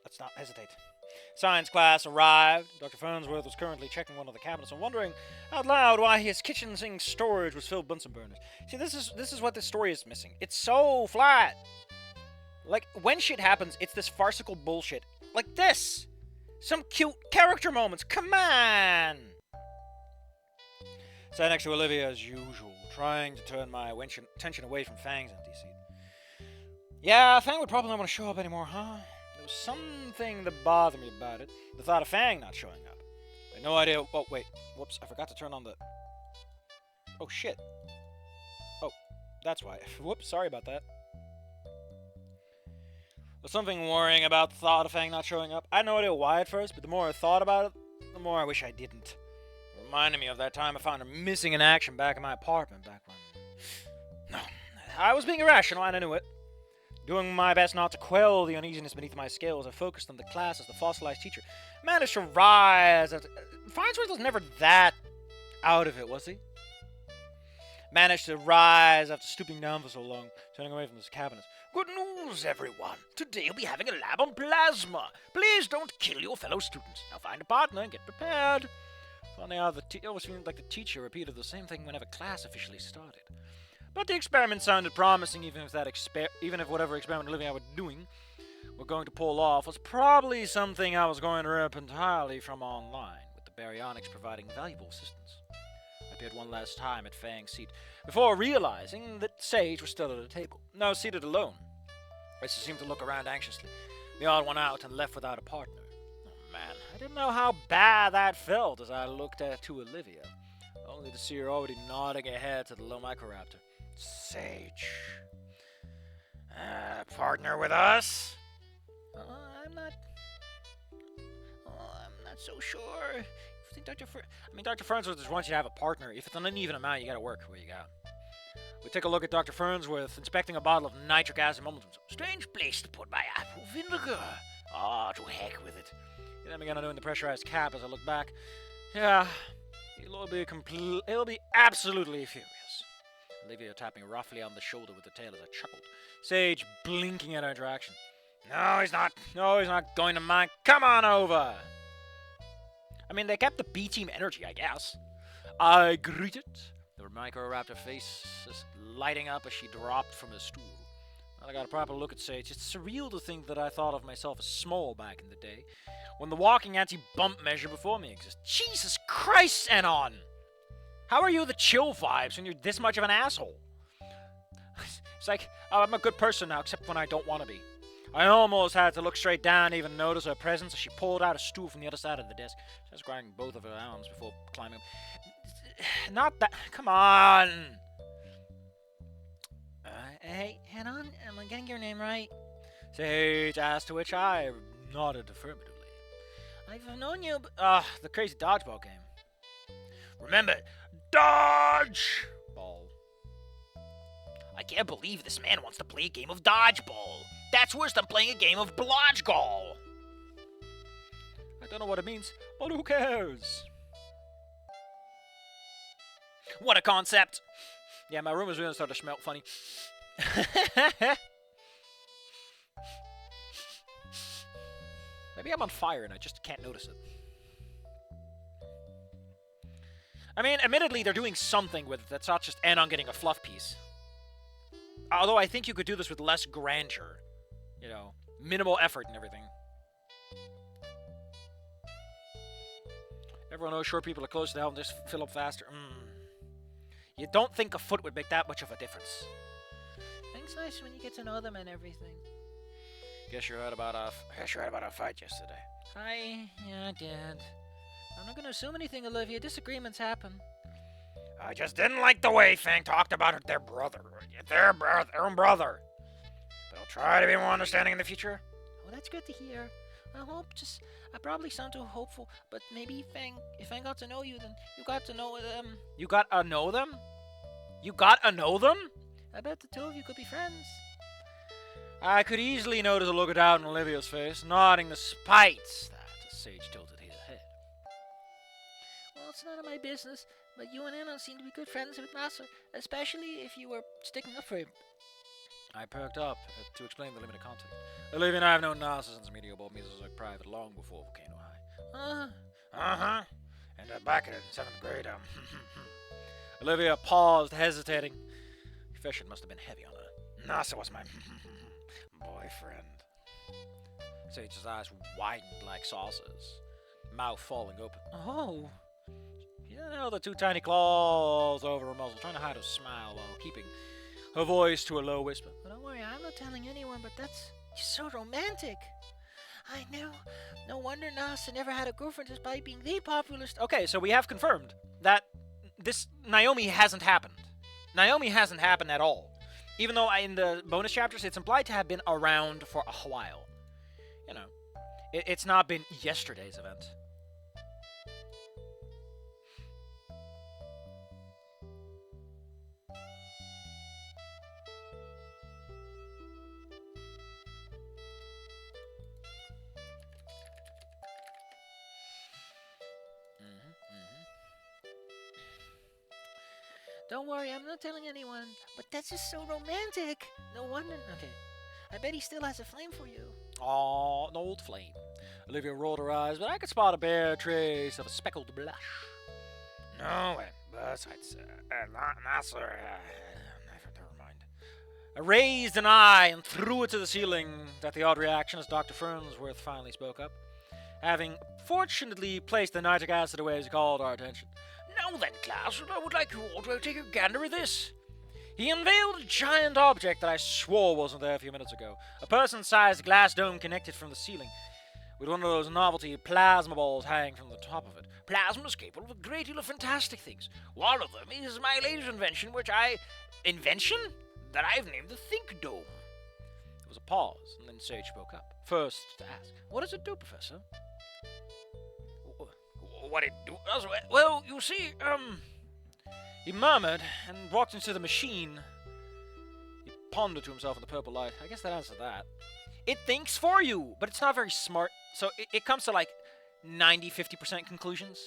let's not hesitate. Science class arrived. Dr. Farnsworth was currently checking one of the cabinets and wondering out loud why his kitchen sink storage was filled with Bunsen burners. See, this is what this story is missing. It's so flat. Like, when shit happens, it's this farcical bullshit. Like this. Some cute character moments. Come on! Sat next to Olivia as usual, trying to turn my attention away from Fang's empty seat. Yeah, Fang would probably not want to show up anymore, huh? There was something that bothered me about it. The thought of Fang not showing up. I had no idea. Oh, wait. Whoops, I forgot to turn on the... Oh, shit. Oh, that's why. Whoops, sorry about that. There's something worrying about the thought of Fang not showing up. I had no idea why at first, but the more I thought about it, the more I wish I didn't. It reminded me of that time I found her missing in action back in my apartment back when... No, I was being irrational and I knew it. Doing my best not to quell the uneasiness beneath my scales, I focused on the class as the fossilized teacher managed to rise. Farnsworth was never that out of it, was he? Managed to rise after stooping down for so long, turning away from his cabinets. Good news, everyone. Today we'll be having a lab on plasma. Please don't kill your fellow students. Now find a partner and get prepared. Funny how it always seemed like the teacher repeated the same thing whenever class officially started. But the experiment sounded promising, even if whatever experiment Olivia were doing were going to pull off was probably something I was going to rip entirely from online, with the baryonics providing valuable assistance. I peered one last time at Fang's seat, before realizing that Sage was still at the table, now seated alone. She seemed to look around anxiously. The odd one out and left without a partner. Oh man, I didn't know how bad that felt as I looked to Olivia, only to see her already nodding ahead to the low microraptor. Sage. Partner with us? I'm not so sure. I think Dr. Farnsworth just wants you to have a partner. If it's an uneven amount, you gotta work where you got. We take a look at Dr. Farnsworth inspecting a bottle of nitric acid moments. Strange place to put my apple vinegar. To heck with it. He then began undoing the pressurized cap as I looked back. Yeah, he'll be absolutely furious. Olivia tapping roughly on the shoulder with the tail as I chuckled. Sage blinking at our interaction. No, he's not. No, he's not going to mind. Come on over. I mean, they kept the B-team energy, I guess. I greeted. The microraptor face lighting up as she dropped from his stool. I got a proper look at Sage. It's surreal to think that I thought of myself as small back in the day, when the walking anti-bump measure before me existed. Jesus Christ, Anon! How are you the chill vibes when you're this much of an asshole? It's like, oh, I'm a good person now, except when I don't want to be. I almost had to look straight down and even notice her presence as she pulled out a stool from the other side of the desk. She was grabbing both of her arms before climbing up. Not that. Come on! Hey, Anon, am I getting your name right? Sage asked, to which I nodded affirmatively. I've known you, the crazy dodgeball game. Remember, dodge! Ball. I can't believe this man wants to play a game of dodgeball. That's worse than playing a game of blodgeball. I don't know what it means, but who cares? What a concept! Yeah, my room is really starting to smell funny. Maybe I'm on fire and I just can't notice it. I mean, admittedly, they're doing something with it that's not just Anon getting a fluff piece. Although I think you could do this with less grandeur. You know, minimal effort and everything. Everyone knows short people are close to the hell and just fill up faster. You don't think a foot would make that much of a difference. It's nice when you get to know them and everything. Guess you're right about our fight yesterday. Yeah, I did. I'm not gonna assume anything, Olivia. Disagreements happen. I just didn't like the way Fang talked about their brother. Their own brother. They'll try to be more understanding in the future. Oh, that's good to hear. I probably sound too hopeful, but maybe if Fang got to know you, then you got to know them. You got to know them? You got to know them? I bet the two of you could be friends. I could easily notice a look of doubt in Olivia's face, nodding despite that as Sage tilted his head. Well, it's none of my business, but you and Anon seem to be good friends with Nasser, especially if you were sticking up for him. I perked up to explain the limited context. Olivia and I have known Nasa since meeting about Mesozoic private long before Volcano High. Uh-huh. And back in 7th grade, Olivia paused, hesitating. Confession must have been heavy on her. Nasa was my boyfriend. Sage's eyes widened like saucers, mouth falling open. Oh. You know, the two tiny claws over her muzzle, trying to hide a smile while keeping her voice to a low whisper. Don't worry, I'm not telling anyone, but that's so romantic. I know. No wonder Nasa never had a girlfriend despite being the popular Okay, so we have confirmed that this Naomi hasn't happened. Naomi hasn't happened at all. Even though in the bonus chapters it's implied to have been around for a while. You know, it's not been yesterday's event. Don't worry, I'm not telling anyone, but that's just so romantic. No wonder. Okay, I bet he still has a flame for you. Aw, an old flame. Olivia rolled her eyes, but I could spot a bare trace of a speckled blush. No, besides, Nasser, never mind. I raised an eye and threw it to the ceiling at the odd reaction as Dr. Fernsworth finally spoke up. Having fortunately placed the nitric acid away as he called our attention. Now then, class, I would like you all to take a gander at this. He unveiled a giant object that I swore wasn't there a few minutes ago. A person-sized glass dome connected from the ceiling, with one of those novelty plasma balls hanging from the top of it. Plasma is capable of a great deal of fantastic things. One of them is my latest invention, that I've named the Think Dome. There was a pause, and then Sage spoke up. First to ask, what does it do, Professor? What it do? Well, you see, he murmured and walked into the machine. He pondered to himself in the purple light. I guess that answers that. It thinks for you, but it's not very smart. So it comes to like 90-50% conclusions.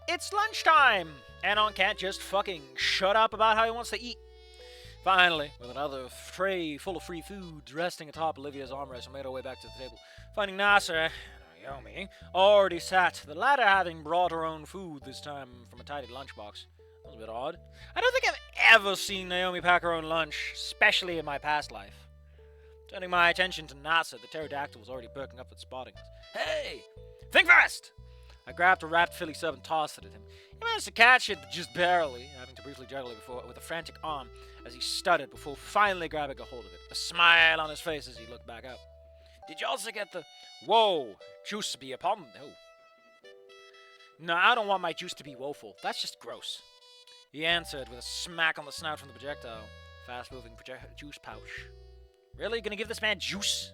It's lunchtime! Anon can't just fucking shut up about how he wants to eat. Finally, with another tray full of free foods resting atop Olivia's armrest, we made our way back to the table. Finding Nasser and Naomi already sat, the latter having brought her own food, this time from a tidy lunchbox. That was a bit odd. I don't think I've ever seen Naomi pack her own lunch, especially in my past life. Turning my attention to Nasser, the pterodactyl was already perking up at spotting us. Hey! Think fast! I grabbed a wrapped Philly sub and tossed it at him. He managed to catch it, but just barely, having to briefly juggle it with a frantic arm as he stuttered before finally grabbing a hold of it, a smile on his face as he looked back up. Did you also get the... Whoa, juice be upon... Oh. No, I don't want my juice to be woeful. That's just gross. He answered with a smack on the snout from the projectile. Fast-moving juice pouch. Really? You gonna give this man juice?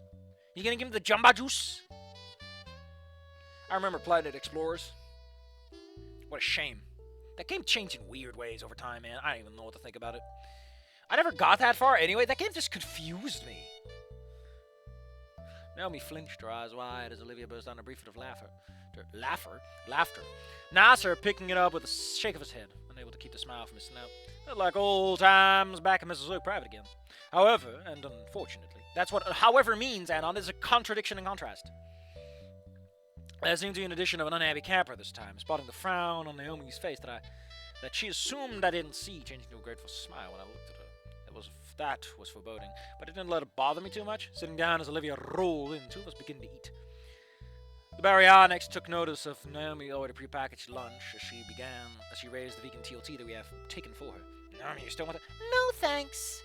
You gonna give him the Jumba juice? I remember Planet Explorers. What a shame. That game changed in weird ways over time, man. I don't even know what to think about it. I never got that far anyway. That game just confused me. Naomi flinched, her eyes wide as Olivia burst out in a brief fit of laughter. Nasser picking it up with a shake of his head, unable to keep the smile from his snout. Felt like old times back in Mesozoic private again. However, and unfortunately, that's what however means, Anon, is a contradiction and contrast. There seemed to be an addition of an unhappy camper this time, spotting the frown on Naomi's face that she assumed I didn't see, changing to a grateful smile when I looked at her. That was foreboding, but it didn't let it bother me too much. Sitting down as Olivia rolled in, two of us began to eat. The baryonyx took notice of Naomi's already prepackaged lunch as she raised the vegan TLT that we have taken for her. Naomi, you still want it? No, thanks.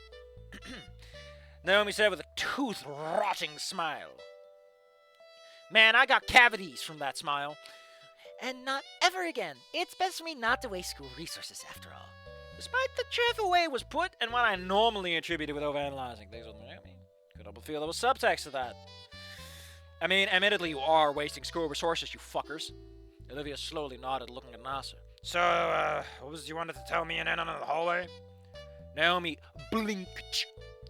Naomi said with a tooth-rotting smile. Man, I got cavities from that smile. And not ever again. It's best for me not to waste school resources after all. Despite the cheerful way it was put, and what I normally attributed with overanalyzing things with Naomi, could but feel there was subtext to that. I mean, admittedly, you are wasting school resources, you fuckers. Olivia slowly nodded, looking at Nasser. So, what was it you wanted to tell me in the hallway? Naomi blinked,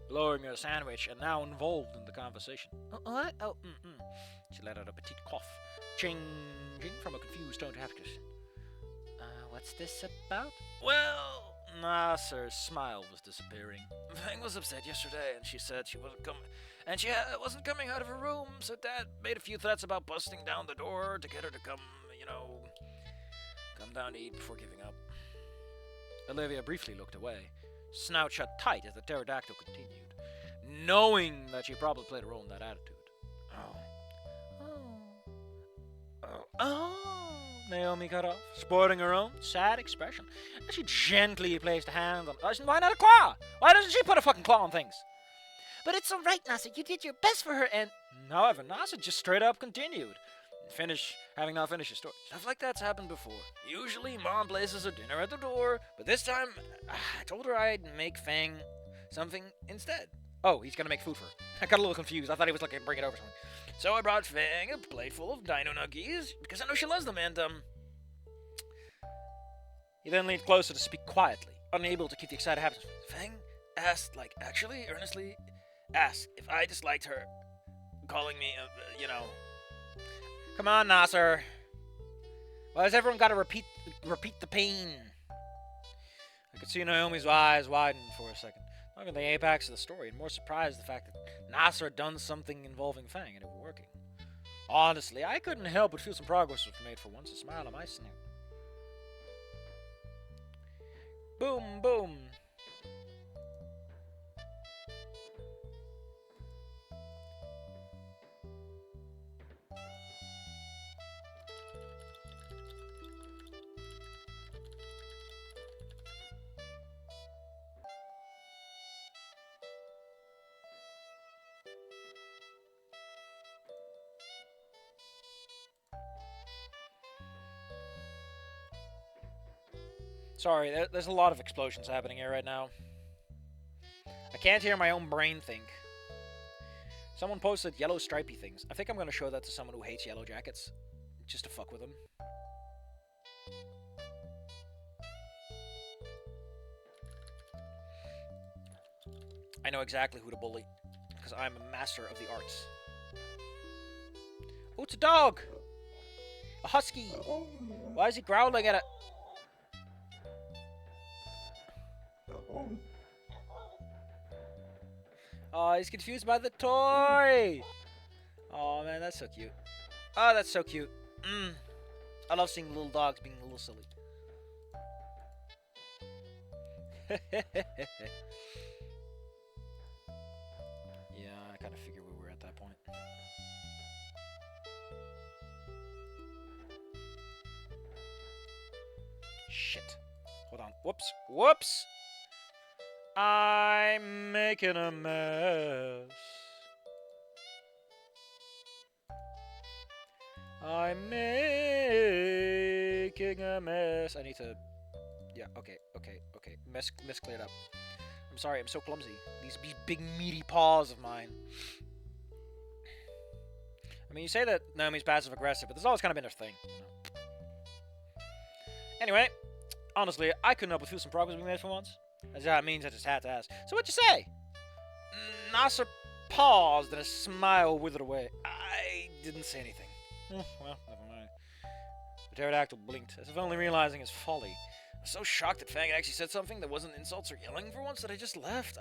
lowering her sandwich and now involved in the conversation. What? Oh, She let out a petite cough, changing from a confused tone to happiness. what's this about? Well, Nasser's smile was disappearing. Fang was upset yesterday, and she said she wasn't coming, and she wasn't coming out of her room. So Dad made a few threats about busting down the door to get her to come down to eat before giving up. Olivia briefly looked away, snout shut tight as the pterodactyl continued, knowing that she probably played a role in that attitude. Oh, Naomi cut off, sporting her own sad expression. And she gently placed a hand on... Why not a claw? Why doesn't she put a fucking claw on things? But it's alright, Nasser. You did your best for her, and... However, Nasser just straight up continued, having not finished his story. Stuff like that's happened before. Usually, Mom places her dinner at the door, but this time, I told her I'd make Fang something instead. Oh, he's gonna make food for her. I got a little confused. I thought he was gonna bring it over something. So I brought Fang a plate full of dino nuggies, because I know she loves them, and, He then leaned closer to speak quietly, unable to keep the excited happiness. Fang asked, earnestly asked if I disliked her calling me, Come on, Nasser. Why has everyone got to repeat the pain? I could see Naomi's eyes widen for a second, not in the apex of the story, and more surprised the fact that Nasser had done something involving Fang and it was working. Honestly, I couldn't help but feel some progress was made for once. A smile on my snout. Boom, boom. Sorry, there's a lot of explosions happening here right now. I can't hear my own brain think. Someone posted yellow stripy things. I think I'm going to show that to someone who hates yellow jackets, just to fuck with them. I know exactly who to bully, because I'm a master of the arts. Oh, it's a dog! A husky! Why is he growling at a... Oh, he's confused by the toy! Oh man, that's so cute. Oh, that's so cute. I love seeing little dogs being a little silly. Yeah, I kind of figured we were at that point. Shit. Hold on. Whoops! I'm making a mess. I'm making a mess. I need to... Yeah, okay. Mess cleared up. I'm sorry, I'm so clumsy. These big meaty paws of mine. I mean, you say that Naomi's passive-aggressive, but this always kind of been her thing. Anyway, honestly, I couldn't help but feel some progress we made for once. That means I just had to ask. So what'd you say? Nasser paused and a smile withered away. I didn't say anything. Well, never mind. The pterodactyl blinked, as if only realizing his folly. I was so shocked that Fang actually said something that wasn't insults or yelling for once that I just left.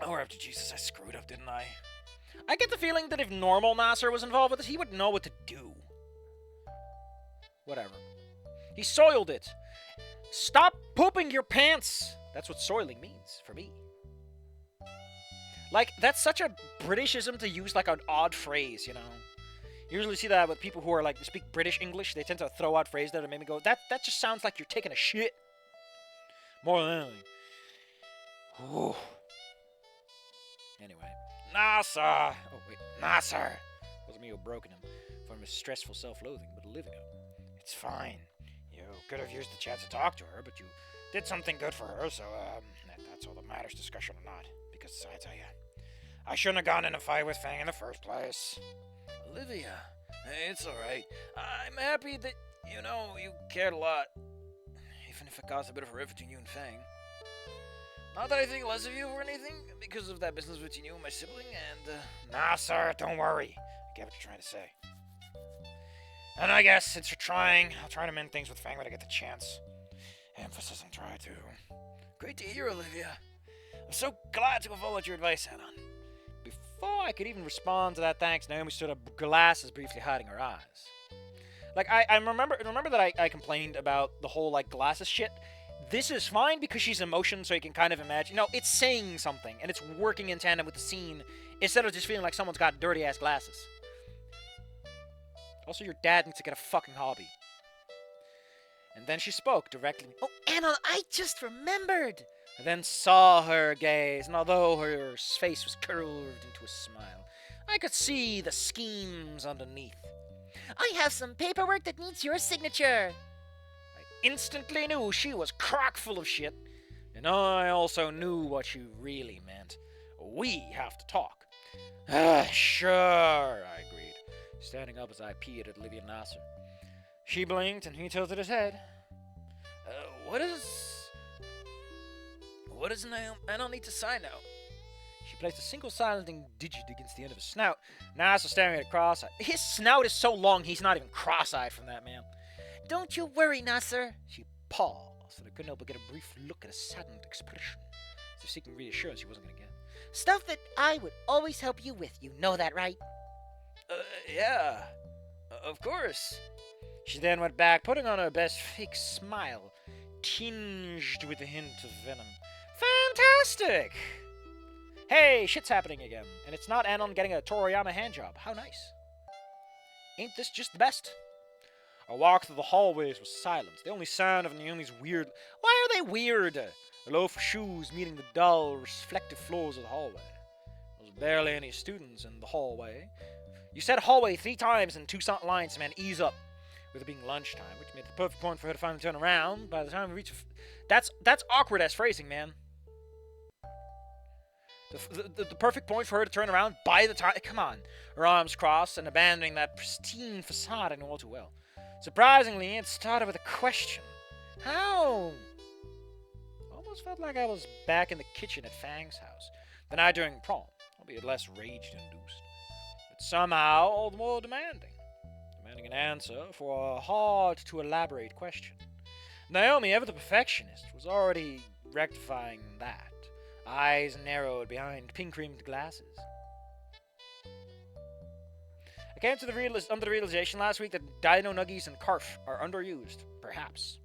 Oh, after Jesus, I screwed up, didn't I? I get the feeling that if normal Nasser was involved with this, he would know what to do. Whatever. He soiled it. Stop pooping your pants! That's what soiling means, for me. Like, that's such a Britishism to use, like, an odd phrase, you know? You usually see that with people who are, like, speak British English. They tend to throw out phrases that make me go, that just sounds like you're taking a shit. More than anything. Ooh. Anyway. Nasser! Oh, wait. Nasser! Wasn't me who broke him from his stressful self-loathing, but Olivia. It's fine. You could have used the chance to talk to her, but you did something good for her, so, that's all that matters, discussion or not. because I tell you, I shouldn't have gone in a fight with Fang in the first place. Olivia, it's alright. I'm happy that, you cared a lot. Even if it caused a bit of a rift between you and Fang. Not that I think less of you or anything, because of that business between you and my sibling, and, Nah, sir, don't worry. I get what you're trying to say. And I guess, since you're trying, I'll try to mend things with Fang when I get the chance. Emphasis on try to. Great to hear, Olivia. I'm so glad to have followed your advice, Anon. Before I could even respond to that thanks, Naomi stood up, glasses briefly hiding her eyes. Like, I remember that I complained about the whole, glasses shit. This is fine because she's emotion, so you can kind of imagine. It's saying something, and it's working in tandem with the scene, instead of just feeling like someone's got dirty-ass glasses. Also, your dad needs to get a fucking hobby. And then she spoke directly. Oh, Anon, I just remembered. I then saw her gaze, and although her face was curved into a smile, I could see the schemes underneath. I have some paperwork that needs your signature. I instantly knew she was crock full of shit, and I also knew what she really meant. We have to talk. Sure, I agreed, standing up as I peered at Olivia Nasser. She blinked, and he tilted his head. What does I don't need to sign now? She placed a single silencing digit against the end of his snout. Nasser staring at it cross-eyed. His snout is so long, he's not even cross-eyed from that, man. Don't you worry, Nasser. She paused, and I couldn't help but get a brief look at a saddened expression, as if seeking reassurance she wasn't going to get. Stuff that I would always help you with. You know that, right? Yeah. Of course. She then went back, putting on her best fake smile, tinged with a hint of venom. Fantastic! Hey, shit's happening again, and it's not Anon getting a Toriyama handjob. How nice. Ain't this just the best? Our walk through the hallways was silent. The only sound of Naomi's weird... Why are they weird? A loaf of shoes meeting the dull, reflective floors of the hallway. There was barely any students in the hallway. You said hallway 3 times in 2 lines, man. Ease up. With it being lunchtime, which made the perfect point for her to finally turn around. By the time we reach... That's awkward-ass phrasing, man. The perfect point for her to turn around by the time... Come on. Her arms crossed and abandoning that pristine facade I know all too well. Surprisingly, it started with a question. How? Almost felt like I was back in the kitchen at Fang's house. The night during prom, albeit less rage-induced. But somehow all the more demanding. Demanding an answer for a hard-to-elaborate question. Naomi, ever the perfectionist, was already rectifying that. Eyes narrowed behind pink-rimmed glasses. I came to under the realization last week that Dino Nuggies and Carf are underused. Perhaps.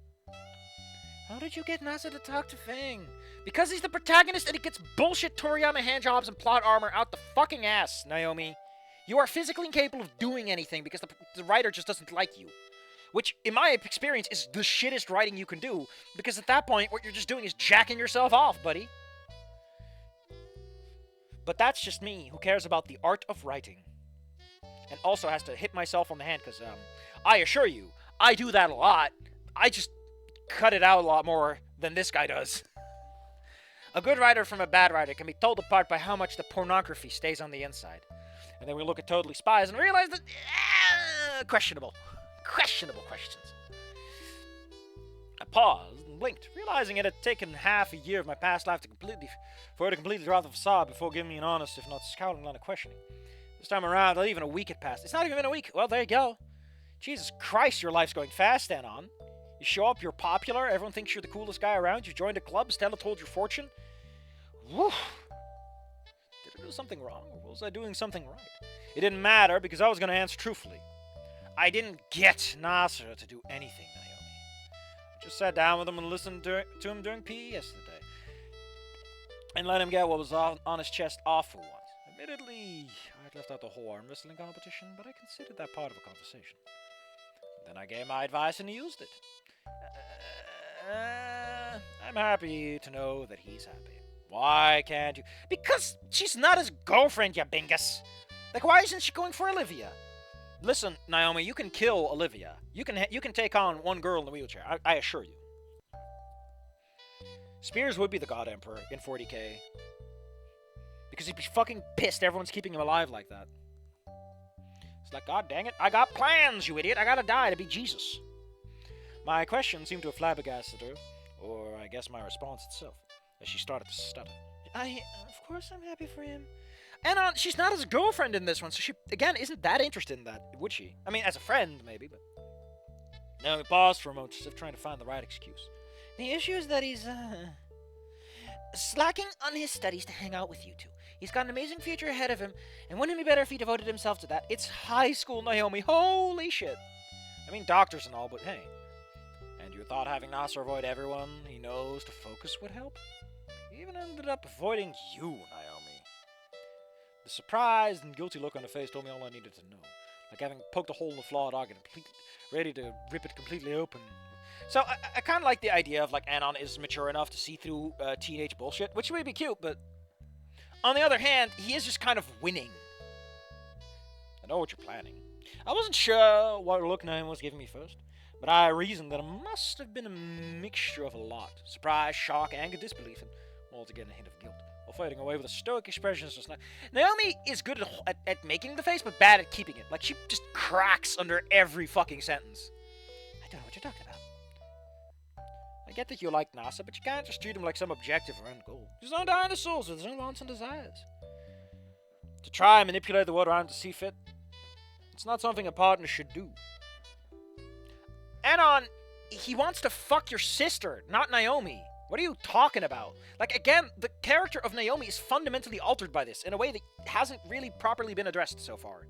How did you get Nasa to talk to Fang? Because he's the protagonist and he gets bullshit Toriyama handjobs and plot armor out the fucking ass, Naomi. You are physically incapable of doing anything because the writer just doesn't like you. Which, in my experience, is the shittest writing you can do. Because at that point, what you're just doing is jacking yourself off, buddy. But that's just me, who cares about the art of writing. And also has to hit myself on the hand, because, I assure you, I do that a lot. I just cut it out a lot more than this guy does. A good writer from a bad writer can be told apart by how much the pornography stays on the inside. And then we look at Totally Spies and realize that, questionable questions. I paused and blinked, realizing it had taken half a year of my past life for her to completely drop the facade before giving me an honest, if not scowling line of questioning. This time around, not even a week had passed. It's not even been a week. Well, there you go. Jesus Christ, your life's going fast, Anon. You show up, you're popular, everyone thinks you're the coolest guy around, you joined a club, Stella told your fortune. Woo! Did I do something wrong, or was I doing something right? It didn't matter, because I was going to answer truthfully. I didn't get Nasser to do anything, Naomi. I just sat down with him and listened to him during PE yesterday. And let him get what was on his chest off for once. Admittedly, I'd left out the whole arm wrestling competition, but I considered that part of a conversation. Then I gave my advice and he used it. I'm happy to know that he's happy. Why can't you? Because she's not his girlfriend, you bingus. Like, why isn't she going for Olivia? Listen, Naomi, you can kill Olivia. You can take on one girl in the wheelchair. I assure you. Spears would be the God Emperor in 40K. because he'd be fucking pissed everyone's keeping him alive like that. It's like, God dang it, I got plans, you idiot. I gotta die to be Jesus. My question seemed to have flabbergasted her, or I guess my response itself, as she started to stutter. Of course I'm happy for him. And she's not his girlfriend in this one, so she, again, isn't that interested in that, would she? I mean, as a friend, maybe, but... Naomi paused for a moment, as if trying to find the right excuse. The issue is that he's, slacking on his studies to hang out with you two. He's got an amazing future ahead of him, and wouldn't it be better if he devoted himself to that? It's high school, Naomi. Holy shit. I mean, doctors and all, but hey. And you thought having Nasser avoid everyone he knows to focus would help? He even ended up avoiding you, Naomi. The surprised and guilty look on her face told me all I needed to know. Like having poked a hole in the flawed dog and ready to rip it completely open. So I kind of like the idea of, like, Anon is mature enough to see through teenage bullshit, which would be cute, but on the other hand, he is just kind of winning. I know what you're planning. I wasn't sure what look Naomi was giving me first, but I reasoned that it must have been a mixture of a lot. Surprise, shock, anger, disbelief, and altogether a hint of guilt. While fading away with a stoic expression. Naomi is good at making the face, but bad at keeping it. Like, she just cracks under every fucking sentence. I don't know what you're talking about. I get that you like NASA, but you can't just treat him like some objective or end goal. He's on dinosaurs with his own wants and desires. To try and manipulate the world around him to see fit, it's not something a partner should do. Anon, he wants to fuck your sister, not Naomi. What are you talking about? Like, again, the character of Naomi is fundamentally altered by this in a way that hasn't really properly been addressed so far.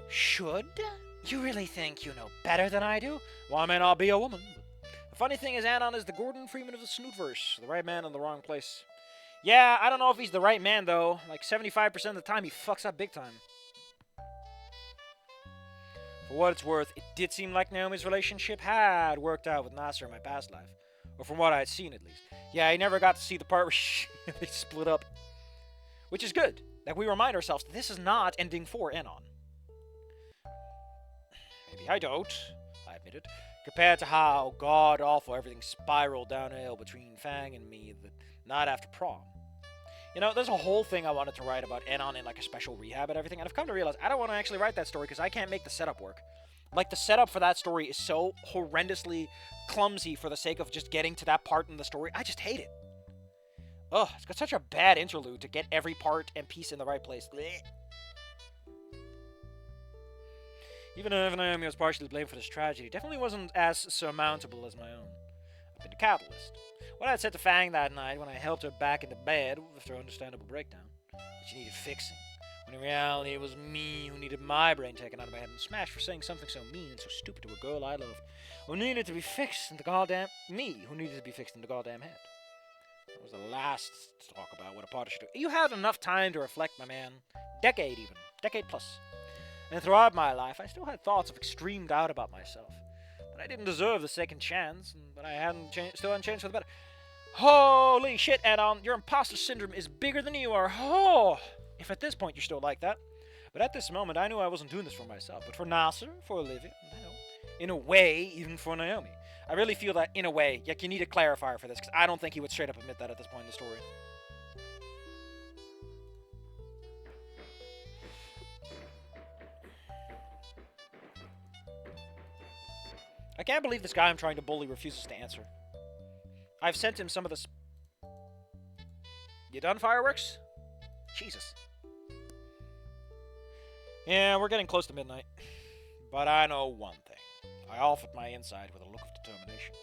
Should? You really think you know better than I do? Well, I may not be a woman, but the funny thing is Anon is the Gordon Freeman of the Snootverse, the right man in the wrong place. Yeah, I don't know if he's the right man, though. Like, 75% of the time, he fucks up big time. For what it's worth, it did seem like Naomi's relationship had worked out with Nasser in my past life. Or from what I had seen, at least. Yeah, I never got to see the part where they split up. Which is good, that we remind ourselves that this is not ending for Anon. Maybe I don't, I admitted, compared to how god-awful everything spiraled downhill between Fang and me the night after prom. You know, there's a whole thing I wanted to write about Anon in, like, a special rehab and everything, and I've come to realize I don't want to actually write that story because I can't make the setup work. Like, the setup for that story is so horrendously clumsy for the sake of just getting to that part in the story. I just hate it. Ugh, it's got such a bad interlude to get every part and piece in the right place. Blech. Even if Naomi was partially blamed for this tragedy, it definitely wasn't as surmountable as my own. I've been the catalyst. What I had said to Fang that night when I helped her back into bed after her understandable breakdown, that she needed fixing, when in reality it was me who needed my brain taken out of my head and smashed for saying something so mean and so stupid to a girl I loved, who needed to be fixed in the goddamn... me, who needed to be fixed in the goddamn head. That was the last to talk about what a partner should do. You had enough time to reflect, my man. Decade even. Decade plus. And throughout my life, I still had thoughts of extreme doubt about myself. That I didn't deserve the second chance, and that I still hadn't changed for the better. Holy shit, Anon, your imposter syndrome is bigger than you are. Oh, if at this point you're still like that. But at this moment, I knew I wasn't doing this for myself, but for Nasser, for Olivia, and hell, in a way, even for Naomi. I really feel that, in a way, like, you need a clarifier for this, because I don't think he would straight up admit that at this point in the story. I can't believe this guy I'm trying to bully refuses to answer. I've sent him some of this... You done, fireworks? Jesus. Yeah, we're getting close to midnight. But I know one thing. I offered my inside with a look of determination.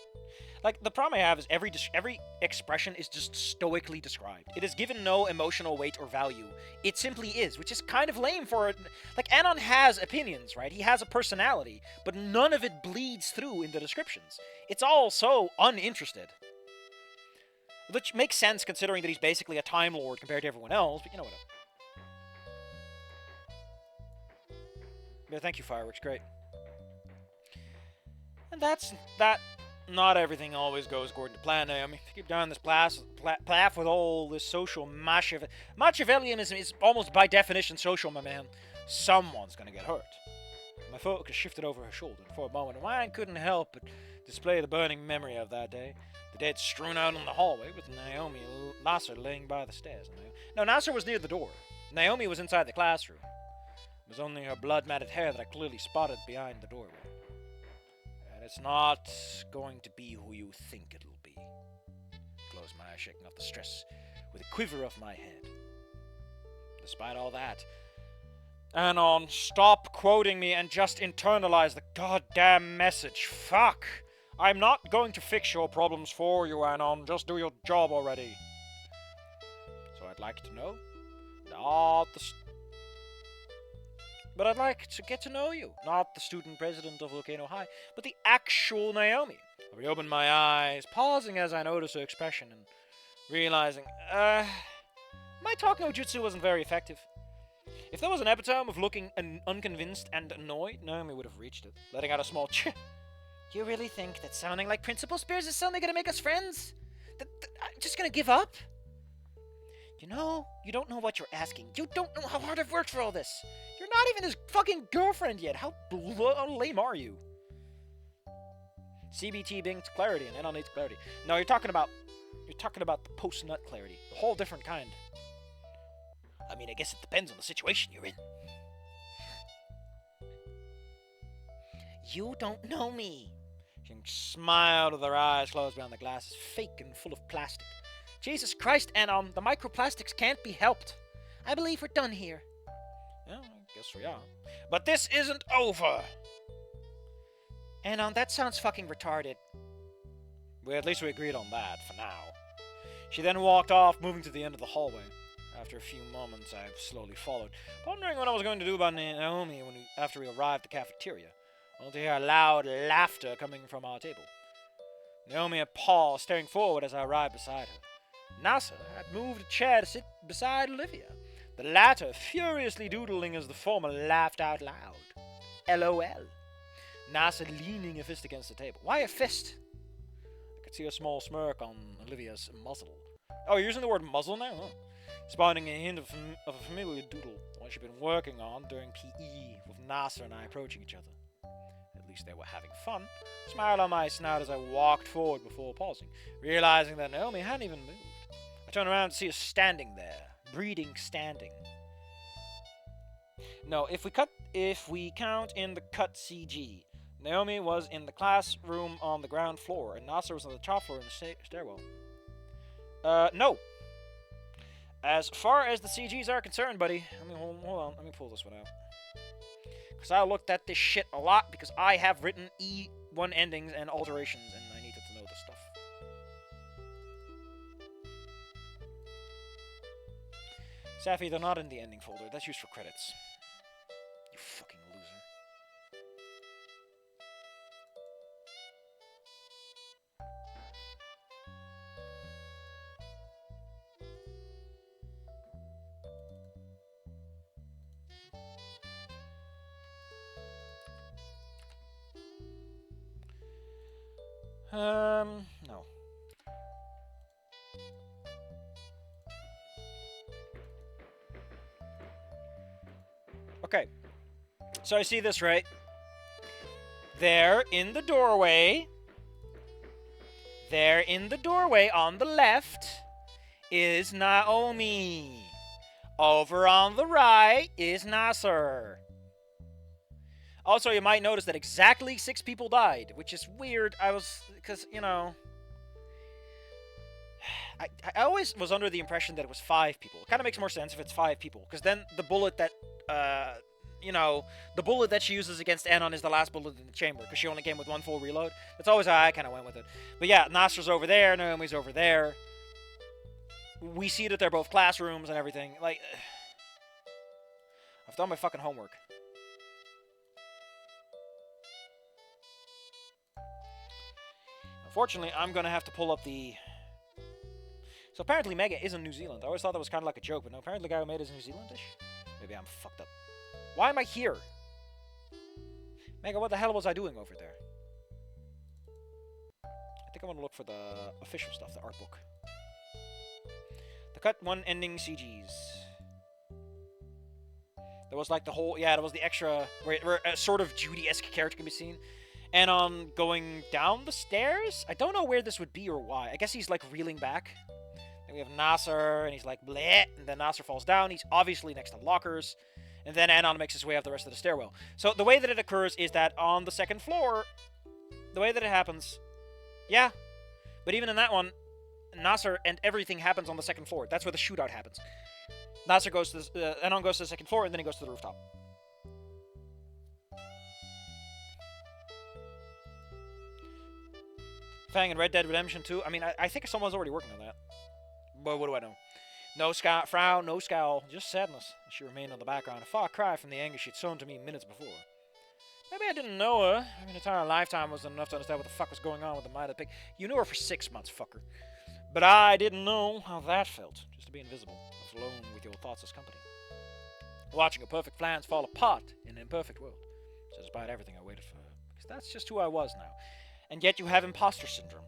Like, the problem I have is every expression is just stoically described. It is given no emotional weight or value. It simply is, which is kind of lame for it. Like, Anon has opinions, right? He has a personality, but none of it bleeds through in the descriptions. It's all so uninterested. Which makes sense considering that he's basically a Time Lord compared to everyone else, but you know what. Yeah, thank you, Fireworks. Great. And that's that. Not everything always goes according to plan, Naomi. If you keep down this path with all this social Machiavellianism is almost by definition social, my man. Someone's gonna get hurt. My focus shifted over her shoulder, and for a moment, my mind couldn't help but display the burning memory of that day. The dead strewn out in the hallway, with Naomi Nasser laying by the stairs. No, Nasser was near the door. Naomi was inside the classroom. It was only her blood-matted hair that I clearly spotted behind the doorway. And it's not going to be who you think it'll be. Closed my eyes, shaking off the stress with a quiver of my head. Despite all that, Anon, stop quoting me and just internalize the goddamn message. Fuck! I'm not going to fix your problems for you, Anon. Just do your job already. So I'd like to know, but I'd like to get to know you. Not the student president of Volcano High, but the actual Naomi. I reopened my eyes, pausing as I noticed her expression and realizing, my talking jutsu wasn't very effective. If there was an epitome of looking unconvinced and annoyed, Naomi would have reached it, letting out a small chip. You really think that sounding like Principal Spears is suddenly gonna make us friends? I'm just gonna give up? You know, you don't know what you're asking. You don't know how hard I've worked for all this. You're not even his fucking girlfriend yet. How lame are you? CBT brings clarity, and Anon needs clarity. No, you're talking about the post-nut clarity, a whole different kind. I mean, I guess it depends on the situation you're in. You don't know me. She smiled with her eyes closed behind the glasses, fake and full of plastic. Jesus Christ, Anon, the microplastics can't be helped. I believe we're done here. Yeah, I guess we are. But this isn't over. Anon, that sounds fucking retarded. Well, at least we agreed on that, for now. She then walked off, moving to the end of the hallway. After a few moments, I slowly followed, pondering what I was going to do about Naomi after we arrived at the cafeteria, only to hear loud laughter coming from our table. Naomi had paused, staring forward as I arrived beside her. Nasser had moved a chair to sit beside Olivia, the latter furiously doodling as the former laughed out loud. LOL. Nasser leaning a fist against the table. Why a fist? I could see a small smirk on Olivia's muzzle. Oh, you're using the word muzzle now? Huh? Spotting a hint of a familiar doodle, the one she'd been working on during PE, with Nasser and I approaching each other. At least they were having fun. Smiled on my snout as I walked forward before pausing, realizing that Naomi hadn't even moved. I turned around to see her standing there, breeding standing. No, if we count in the cut CG, Naomi was in the classroom on the ground floor, and Nasser was on the top floor in the stairwell. No. As far as the CGs are concerned, buddy, hold on, let me pull this one out. Because I looked at this shit a lot, because I have written E1 endings and alterations, and I needed to know this stuff. Safi, they're not in the ending folder. That's used for credits. You fucking loser. No. Okay. So I see this, right? There in the doorway on the left is Naomi. Over on the right is Nasser. Also, you might notice that exactly 6 people died, which is weird. Because, you know, I always was under the impression that it was 5 people. It kind of makes more sense if it's 5 people, because then the bullet that, the bullet that she uses against Anon is the last bullet in the chamber, because she only came with 1 full reload. That's always how I kind of went with it. But yeah, Nasser's over there, Naomi's over there. We see that they're both classrooms and everything. Like, I've done my fucking homework. Unfortunately, I'm going to have to pull up the... So apparently Mega is in New Zealand. I always thought that was kind of like a joke, but no, apparently the guy who made it is New Zealandish. Maybe I'm fucked up. Why am I here? Mega, what the hell was I doing over there? I think I want to look for the official stuff, the art book. The cut 1 ending CGs. There was like the whole... Yeah, there was the extra... Where a sort of Judy-esque character can be seen. Anon going down the stairs. I don't know where this would be or why. I guess he's like reeling back. And we have Nasser, and he's like bleh, and then Nasser falls down. He's obviously next to lockers. And then Anon makes his way up the rest of the stairwell. So the way that it occurs is that on the second floor, the way that it happens, yeah. But even in that one, Nasser and everything happens on the second floor. That's where the shootout happens. Nasser goes to Anon goes to the second floor, and then he goes to the rooftop. Fang and Red Dead Redemption 2. I mean, I think someone's already working on that. But what do I know? No frown, no scowl, just sadness. She remained in the background, a far cry from the anger she'd shown to me minutes before. Maybe I didn't know her. I mean, an entire lifetime wasn't enough to understand what the fuck was going on with the Mighty Pig. You knew her for 6 months, fucker. But I didn't know how that felt, just to be invisible, left alone with your thoughts as company. Watching her perfect plans fall apart in an imperfect world. So despite everything, I waited for her. Because that's just who I was now. And yet you have imposter syndrome.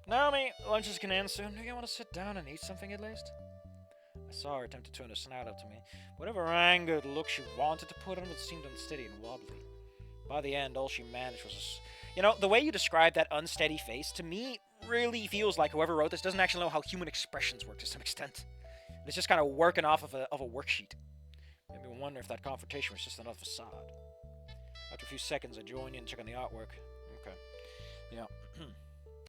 Naomi, lunch is gonna end soon. Do you want to sit down and eat something at least? I saw her attempt to turn her snout up to me. Whatever angered look she wanted to put on it seemed unsteady and wobbly. By the end, all she managed was you know, the way you describe that unsteady face, to me, really feels like whoever wrote this doesn't actually know how human expressions work to some extent. It's just kind of working off of a worksheet. Made me wonder if that confrontation was just another facade. After a few seconds, I joined in and checked on the artwork. Okay. Yeah.